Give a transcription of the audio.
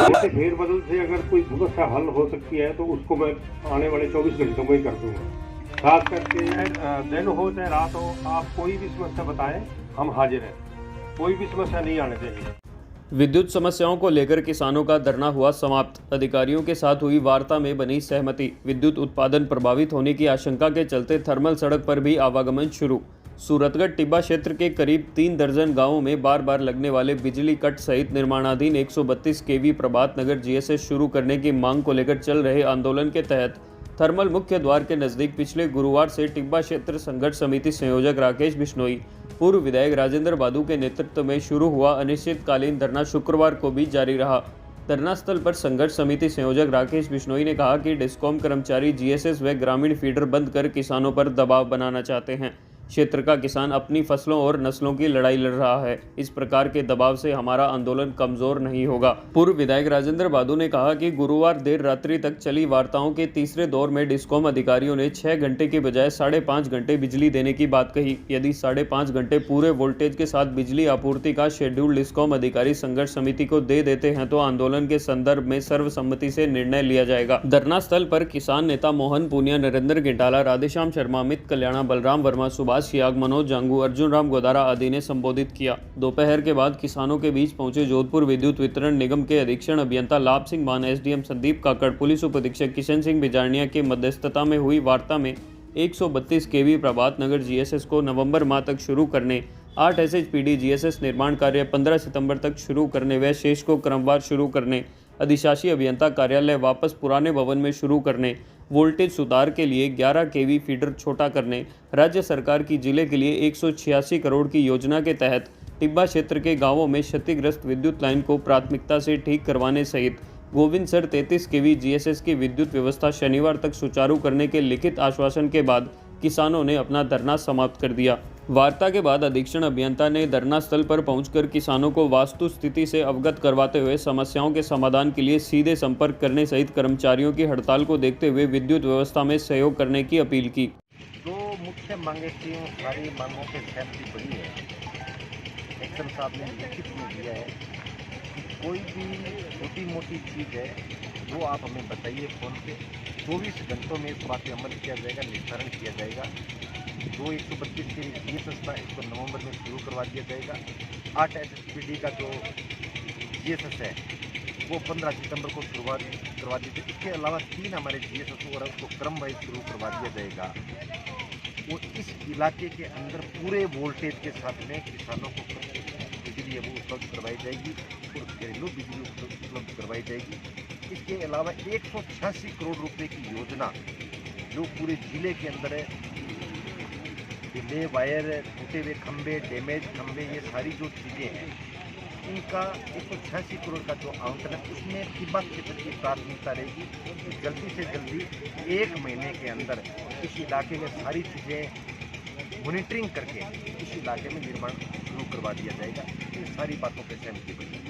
जैसे फेरबदल से अगर कोई समस्या हल हो सकती है तो उसको मैं आने वाले 24 घंटों में ही कर दूंगा। खास करके दिन हो चाहे रात हो, आप कोई भी समस्या बताएं, हम हाजिर हैं। कोई भी समस्या नहीं आने देंगे। विद्युत समस्याओं को लेकर किसानों का धरना हुआ समाप्त। अधिकारियों के साथ हुई वार्ता में बनी सहमति। विद्युत उत्पादन प्रभावित होने की आशंका के चलते थर्मल सड़क पर भी आवागमन शुरू। सूरतगढ़ टिब्बा क्षेत्र के करीब 3 दर्जन गांवों में बार बार लगने वाले बिजली कट सहित निर्माणाधीन 132 केवी प्रभात नगर जीएसएस शुरू करने की मांग को लेकर चल रहे आंदोलन के तहत थर्मल मुख्य द्वार के नजदीक पिछले गुरुवार से टिब्बा क्षेत्र संघर्ष समिति संयोजक राकेश बिश्नोई, पूर्व विधायक राजेंद्र बादू के नेतृत्व में शुरू हुआ अनिश्चितकालीन धरना शुक्रवार को भी जारी रहा। धरना स्थल पर संघर्ष समिति संयोजक राकेश बिश्नोई ने कहा कि डिस्कॉम कर्मचारी जीएसएस व ग्रामीण फीडर बंद कर किसानों पर दबाव बनाना चाहते हैं। क्षेत्र का किसान अपनी फसलों और नस्लों की लड़ाई लड़ रहा है। इस प्रकार के दबाव से हमारा आंदोलन कमजोर नहीं होगा। पूर्व विधायक राजेंद्र बादू ने कहा कि गुरुवार देर रात्रि तक चली वार्ताओं के तीसरे दौर में डिस्कॉम अधिकारियों ने 6 घंटे के बजाय 5.5 घंटे बिजली देने की बात कही। यदि 5.5 घंटे पूरे वोल्टेज के साथ बिजली आपूर्ति का शेड्यूल डिस्कॉम अधिकारी संघर्ष समिति को दे देते हैं तो आंदोलन के संदर्भ में सर्वसम्मति से निर्णय लिया जाएगा। धरना स्थल पर किसान नेता मोहन पूनिया, नरेंद्र गिंटाला, राधेश्याम शर्मा, अमित कल्याणा, बलराम वर्मा, सुभाष याग, मनोज जांगू, अर्जुन राम गोदारा आदि ने संबोधित किया। दोपहर के बाद किसानों के बीच पहुंचे जोधपुर विद्युत वितरण निगम के अधीक्षण अभियंता लाभ सिंह मान, एसडीएम संदीप काकड़, पुलिस उप अधीक्षक किशन सिंह बिजारनिया के मध्यस्थता में हुई वार्ता में 132 केवी प्रभात नगर जीएसएस को नवंबर माह तक शुरू करने, 8 एसएचपीडी जीएसएस निर्माण कार्य 15 सितंबर तक शुरू करने व शेष को क्रमवार शुरू करने, अधिशासी अभियंता कार्यालय वापस पुराने भवन में शुरू करने, वोल्टेज सुधार के लिए 11 केवी फीडर छोटा करने, राज्य सरकार की जिले के लिए 186 करोड़ की योजना के तहत टिब्बा क्षेत्र के गांवों में क्षतिग्रस्त विद्युत लाइन को प्राथमिकता से ठीक करवाने सहित गोविंदसर 33 केवी जीएसएस की विद्युत व्यवस्था शनिवार तक सुचारू करने के लिखित आश्वासन के बाद किसानों ने अपना धरना समाप्त कर दिया। वार्ता के बाद अधीक्षण अभियंता ने धरना स्थल पर पहुंचकर किसानों को वास्तु स्थिति से अवगत करवाते हुए समस्याओं के समाधान के लिए सीधे संपर्क करने सहित कर्मचारियों की हड़ताल को देखते हुए विद्युत व्यवस्था में सहयोग करने की अपील की। दो मुख्य मांगे थी, सारी मांगों के सहमति बड़ी है। एक्शन साहब ने लिखित में दिया है कि कोई भी छोटी मोटी चीज़ है वो आप हमें बताइए फोन पे, 24 घंटों में इस बात पर अमल किया जाएगा, निर्धारण किया जाएगा। 132 के जीएसएस था, इसको नवंबर में शुरू करवा दिया जाएगा। 8 एसएचपीडी का जो जीएसएस है वो 15 सितंबर को शुरुआत करवा दी जाएगी। इसके अलावा 3 हमारे जीएसएस और उसको क्रम वाइज शुरू करवा दिया जाएगा। वो इस इलाके के अंदर पूरे वोल्टेज के साथ में किसानों को बिजली है वो उपलब्ध करवाई जाएगी और घरेलू बिजली उपलब्ध करवाई जाएगी। इसके अलावा 186 करोड़ रुपए की योजना जो पूरे जिले के अंदर है, डिले वायर, टूटे हुए खंभे, डैमेज खंभे, ये सारी जो चीज़ें हैं इनका 186 करोड़ का जो आवंटन है उसमें टिब्बा क्षेत्र की प्राथमिकता रहेगी कि जल्दी से जल्दी 1 महीने के अंदर इस इलाके में सारी चीज़ें मॉनिटरिंग करके इस इलाके में निर्माण शुरू करवा दिया जाएगा। इन सारी बातों पर सहमति बनी।